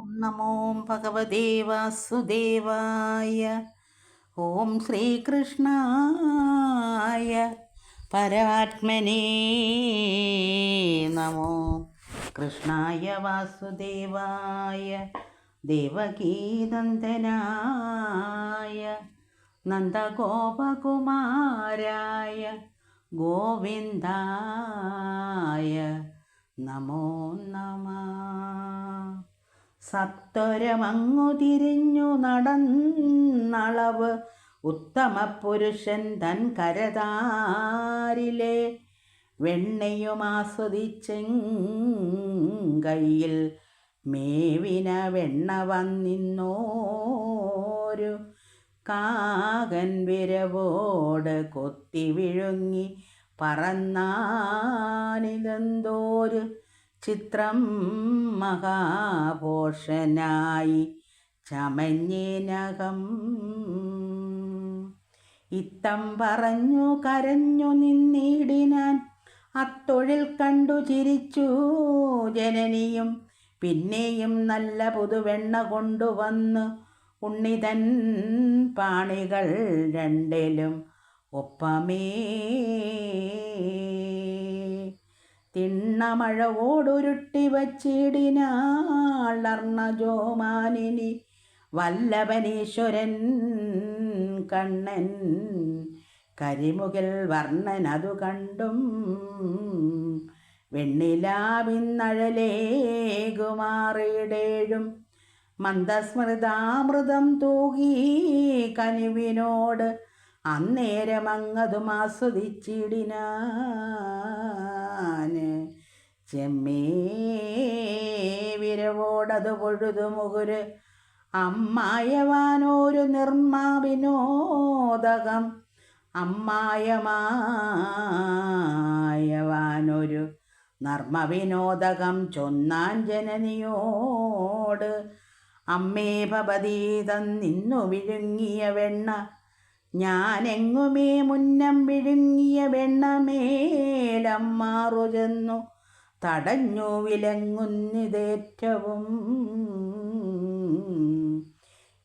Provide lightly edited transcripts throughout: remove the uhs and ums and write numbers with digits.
ഓം നമോ ഭഗവതേ വാസുദേവായ. ഓം ശ്രീകൃഷ്ണായ പരമാത്മനേ നമോ. കൃഷ്ണായ വാസുദേവായ ദേവകീനന്ദനായ നന്ദഗോപകുമാരായ ഗോവിന്ദായ നമോ നമഃ. സത്വരമങ്ങു തിരിഞ്ഞു നടന്നളവ് ഉത്തമ പുരുഷൻ തൻ കരതാരിലെ വെണ്ണയും ആസ്വദിച്ചെങ്കയിൽ മേവിന വെണ്ണ വന്നിന്നോരു കാകൻ വിരവോട് കൊത്തി വിഴുങ്ങി പറന്നാനിതെന്തോരു ചിത്രം മഹാഘോഷനായി ചമഞ്ഞേനകം. ഇത്തം പറഞ്ഞു കരഞ്ഞു നിന്നിടിനാൻ അത്തൊഴിൽ കണ്ടു ചിരിച്ചു ജനനിയും. പിന്നെയും നല്ല പുതുവെണ്ണ കൊണ്ടുവന്ന് ഉണ്ണിതൻ പാണികൾ രണ്ടിലും ഒപ്പമേ തിണ്ണമഴവോടുരുട്ടി വച്ചിടിനാളർണജോമാനിനി വല്ലഭനീശ്വരൻ കണ്ണൻ. കരിമുകിൽ വർണ്ണൻ അതു കണ്ടും വെണ്ണിലാവിന്നഴലേകുമാറിയിടേഴും മന്ദസ്മൃതാമൃതം തൂകി കനിവിനോട് അന്നേരമങ്ങതും ആസ്വദിച്ചിടിനാന്. ചെമ്മേ വിരവോടതു പൊഴുതു മുകുര് അമ്മായവാനോരു നിർമ്മാവിനോദകം. അമ്മായമായവാനൊരു നർമ്മവിനോദകം ചൊന്നാൻ ജനനിയോട്. അമ്മേ ഭവതി തന്നിന്നു വിഴുങ്ങിയ വെണ്ണ ഞാനെങ്ങുമേ മുന്നം വിഴുങ്ങിയ വെണ്ണമേലമ്മാറു ചെന്നു തടഞ്ഞു വിലങ്ങുന്നിതേറ്റവും.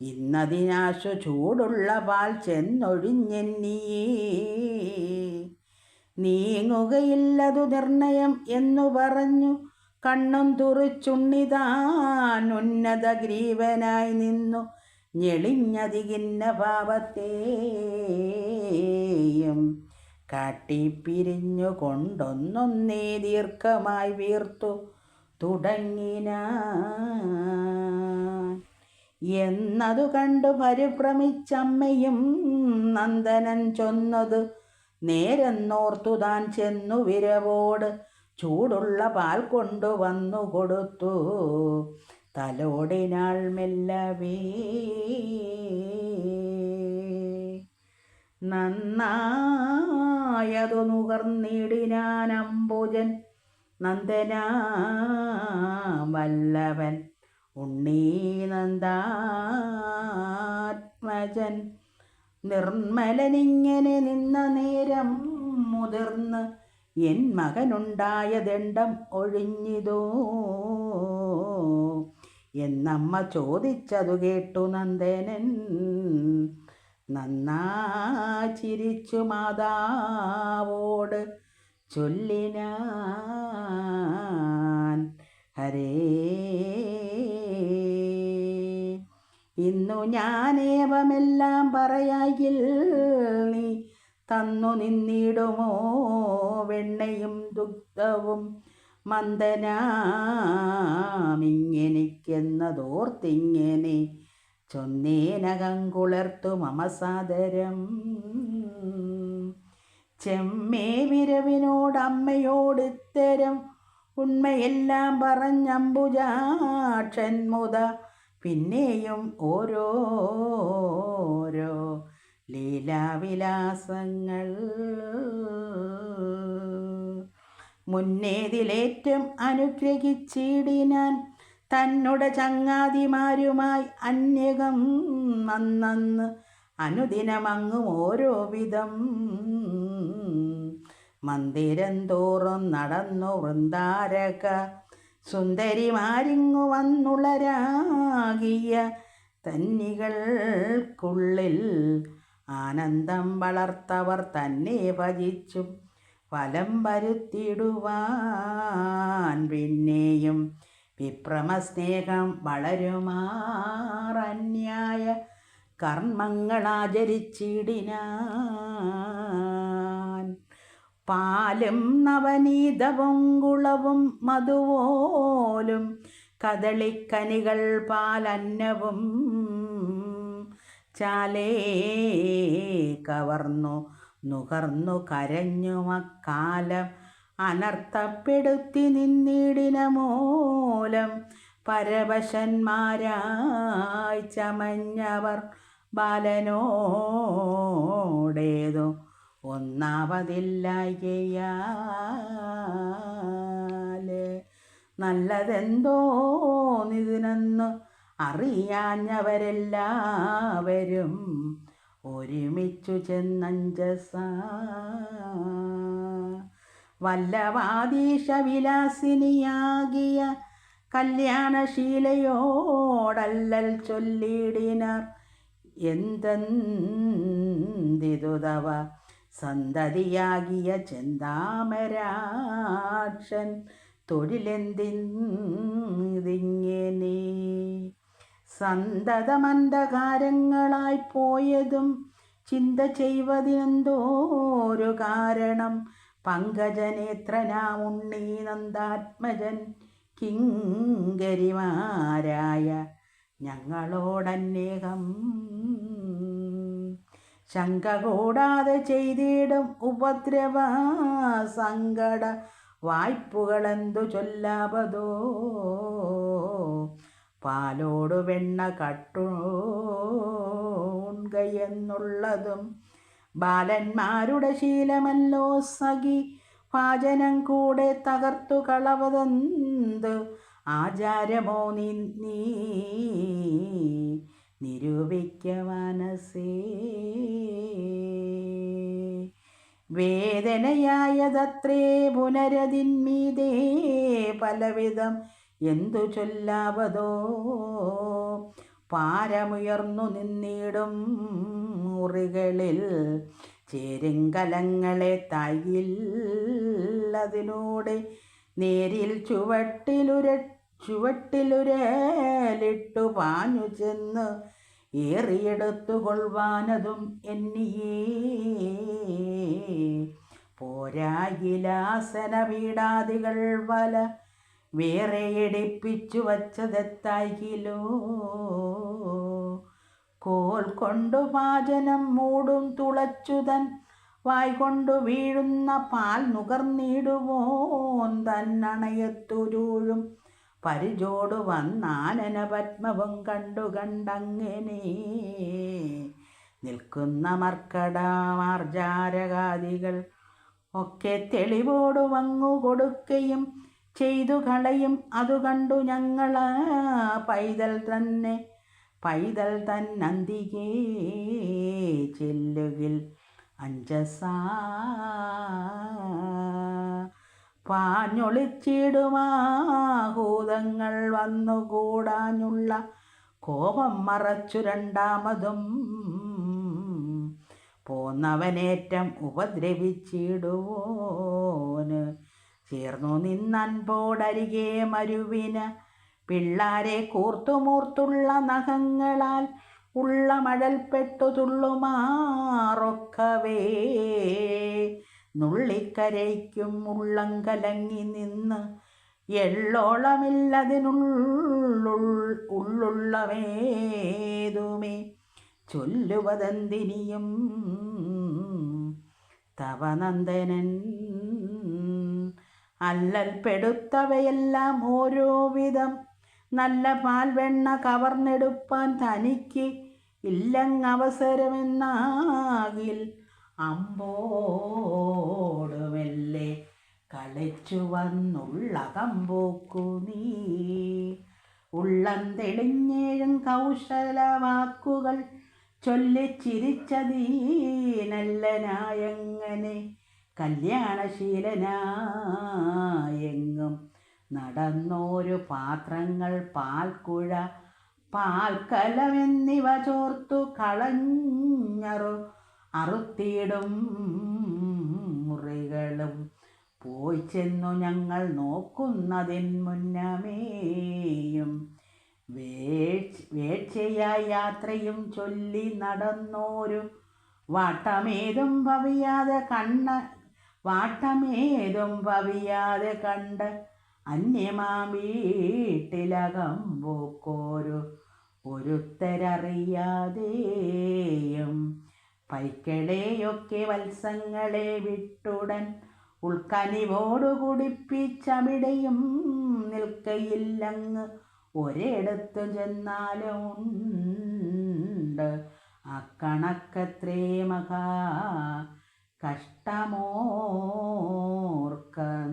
ഇന്നതിനാശു ചൂടുള്ള പാൽ ചെന്നൊഴിഞ്ഞെന്നിയേ നീങ്ങുകയില്ലതു നിർണയം എന്നു പറഞ്ഞു കണ്ണും തുറിച്ചുണ്ണിതാൻ ഉന്നത ഗ്രീവനായി നിന്നു ഞെളിഞ്ഞതികിന്ന ഭാവത്തെയും കാട്ടിപ്പിരിഞ്ഞു കൊണ്ടൊന്നൊന്നേ ദീർഘമായി വീർത്തു തുടങ്ങിനാൻ. എന്നതു കണ്ടു പരിഭ്രമിച്ചമ്മയും നന്ദനൻ ചൊന്നത് നേരെന്നോർത്തു താൻ ചെന്നു വിരവോട് ചൂടുള്ള പാൽ കൊണ്ടുവന്നു കൊടുത്തു തലോടിനാൾ മെല്ലവേ. നന്നായതു നുകർന്നിടിനാൻ അംബുജൻ നന്ദനാ വല്ലഭൻ ഉണ്ണീ നന്ദാത്മജൻ. നിർമ്മലനിങ്ങനെ നിന്ന നേരം മുതിർന്ന് എൻ മകനുണ്ടായ ദണ്ഡം ഒഴിഞ്ഞിതോ എന്നമ്മ ചോദിച്ചതു കേട്ടു നന്ദനൻ നന്നാ ചിരിച്ചു മാതാവോട് ചൊല്ലിനാൻ. ഹരേ, ഇന്നു ഞാനേവമെല്ലാം പറയായിൽ നീ തന്നു നിന്നിടുമോ വെണ്ണയും ദുഗ്ധവും മന്ദനാമിങ്ങനിക്കെന്നതോർത്തിങ്ങനെ ചൊന്നേനകം കുളിർത്തു മമ സാദരം. ചെമ്മേ വിരവിനോടമ്മയോടിത്തരം ഉണ്മയെല്ലാം പറഞ്ഞമ്പുജാക്ഷൻ മുത പിന്നെയും ഓരോരോ ലീലാവിലാസങ്ങൾ മുന്നേതിലേറ്റം അനുഗ്രഹിച്ചിടിനാൻ തന്നുടെ ചങ്ങാതിമാരുമായി അന്യകം അന്നന്ന് അനുദിനമങ്ങും ഓരോ വിധം മന്ദിരം തോറും നടന്നു വൃന്ദാരക സുന്ദരിമാരിങ്ങു വന്നുളരാകിയ തന്നികൾക്കുള്ളിൽ ആനന്ദം വളർത്തവർ തന്നെ ഭജിച്ചും ഫലം വരുത്തിടുവാൻ പിന്നെയും വിപ്രമസ്നേഹം വളരുമാറന്യായ കർമ്മങ്ങളാചരിച്ചിടിനാൻ. പാലും നവനീതവും കുളവും മധുവോലും കദളിക്കനികൾ പാലന്നവും ചാലേ കവർന്നു നുകർന്നു കരഞ്ഞുമക്കാലം അനർത്ഥപ്പെടുത്തി നിന്നിടിന മൂലം പരവശന്മാരായി ചമഞ്ഞവർ ബാലനോടേതോ ഒന്നാവതില്ലായ്കയാല് നല്ലതെന്തോ നിതിനെന്നു അറിയാഞ്ഞവരെല്ലാവരും ഒരുമിച്ചു ചെന്നഞ്ചസ വല്ലവാദീശവിലാസിനിയാകിയ കല്യാണശീലയോടല്ലൽ ചൊല്ലിടിനാർ. എന്തെന്തിതുതവ സന്തതിയാകിയ ചെന്താമരാക്ഷൻ തൊഴിലെന്തിങ്ങനെ സന്തതമന്ധകാരങ്ങളായി പോയതും ചിന്ത ചെയ്വതിനെന്തോരു കാരണം. പങ്കജനേത്രനാമുണ്ണീ നന്ദാത്മജൻ കിങ്കരിമാരായ ഞങ്ങളോടന്നേകം ശങ്ക കൂടാതെ ചെയ്തിടും ഉപദ്രവ സങ്കട വായ്പുകളെന്തു ചൊല്ലാപതോ. പാലോടു വെണ്ണ കട്ടുകയെന്നുള്ളതും ബാലന്മാരുടെ ശീലമല്ലോ സഖി. പാചനം കൂടെ തകർത്തു കളവതെന്ത് ആചാരമോ നീ നിരൂപിക്ക മനസ്സേ. വേദനയായതത്രേ പുനരതിന്മീതേ പലവിധം എന്തു ചൊല്ലാവതോ. പാരമുയർന്നു നിന്നിടും മുറികളിൽ ചേരുങ്കലങ്ങളെ തായില്ലതിലൂടെ നേരിൽ ചുവട്ടിലുരലിട്ടു പാഞ്ഞു ചെന്ന് ഏറിയെടുത്തു കൊള്ളുവാനതും എന്നിയേ പോരായിലാസന പീഡാദികൾ വല വേറെ എടുപ്പിച്ചു വച്ചതെത്തായിലോ. കോൽ കൊണ്ടു പാചനം മൂടും തുളച്ചുതൻ വായ്കൊണ്ടു വീഴുന്ന പാൽ നുകർന്നിടുവോൻ തന്നണയത്തുരുഴും പരിചോടു വന്നാനന പത്മവും കണ്ടങ്ങനെ നിൽക്കുന്ന മർക്കടമാർജാരകാദികൾ ഒക്കെ തെളിവോടു വങ്ങു കൊടുക്കുകയും ചെയ്തു കളയും. അതു കണ്ടു ഞങ്ങള പൈതൽ തന്നന്തികേ ചെല്ലുകിൽ അഞ്ചസാ പാഞ്ഞൊളിച്ചിടുമാഹൂതങ്ങൾ വന്നുകൂടാനുള്ള കോപം മറച്ചു രണ്ടാമതും പോന്നവനേറ്റം ഉപദ്രവിച്ചിടുവോന് ചേർന്നു നിന്നൻപോടരികെ മരുവിന പിള്ളാരെ കൂർത്തുമൂർത്തുള്ള നഖങ്ങളാൽ ഉള്ള മഴൽപ്പെട്ടു തുള്ളുമാറൊക്കവേ നുള്ളിക്കരയ്ക്കും ഉള്ളം കലങ്ങി നിന്ന് എള്ളോളമില്ലതിനുള്ളുള്ളവേതുമേ ചൊല്ലുവതെന്തിനിയും തവനന്ദനൻ. അല്ലൽപ്പെടുത്തവയെല്ലാം ഓരോ വിധം നല്ല പാൽവെണ്ണ കവർന്നെടുപ്പാൻ തനിക്ക് ഇല്ലങ്ങവസരമെന്നാകിൽ അമ്പോടുമെല്ലെ കളിച്ചു വന്നുള്ള കമ്പോക്കു നീ. ഉള്ളം തെളിഞ്ഞേഴും കൗശലവാക്കുകൾ ചൊല്ലിച്ചിരിച്ചതീനല്ലനായങ്ങനെ കല്യാണശീലനായെങ്ങും നടന്നോരു പാത്രങ്ങൾ പാൽക്കുഴ പാൽക്കലമെന്നിവ ചോർത്തു അറുത്തിയിടും മുറികളും പോയി ചെന്നു ഞങ്ങൾ നോക്കുന്നതിൻ മുന്നമേയും വേഴ്ചയായി യാത്രയും ചൊല്ലി നടന്നോരു വാട്ടമേതും ഭവിയാതെ കണ്ട് അന്യമാം വീട്ടിലകം പോക്കോരു ഒരുത്തരറിയാതെയും പൈക്കളെയൊക്കെ വത്സങ്ങളെ വിട്ടുടൻ ഉൾക്കനിവോടു കുടിപ്പിച്ചവിടെയും നിൽക്കയില്ലങ്ങ് ഒരിടത്തു ചെന്നാലും ഉണ്ട് അക്കണക്കത്രേ മഹാ കഷ്ടമോർക്ക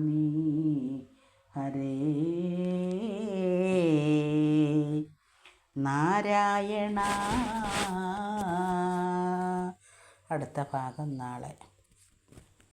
നീ ഹരേ നാരായണ. അടുത്ത ഭാഗം നാളെ.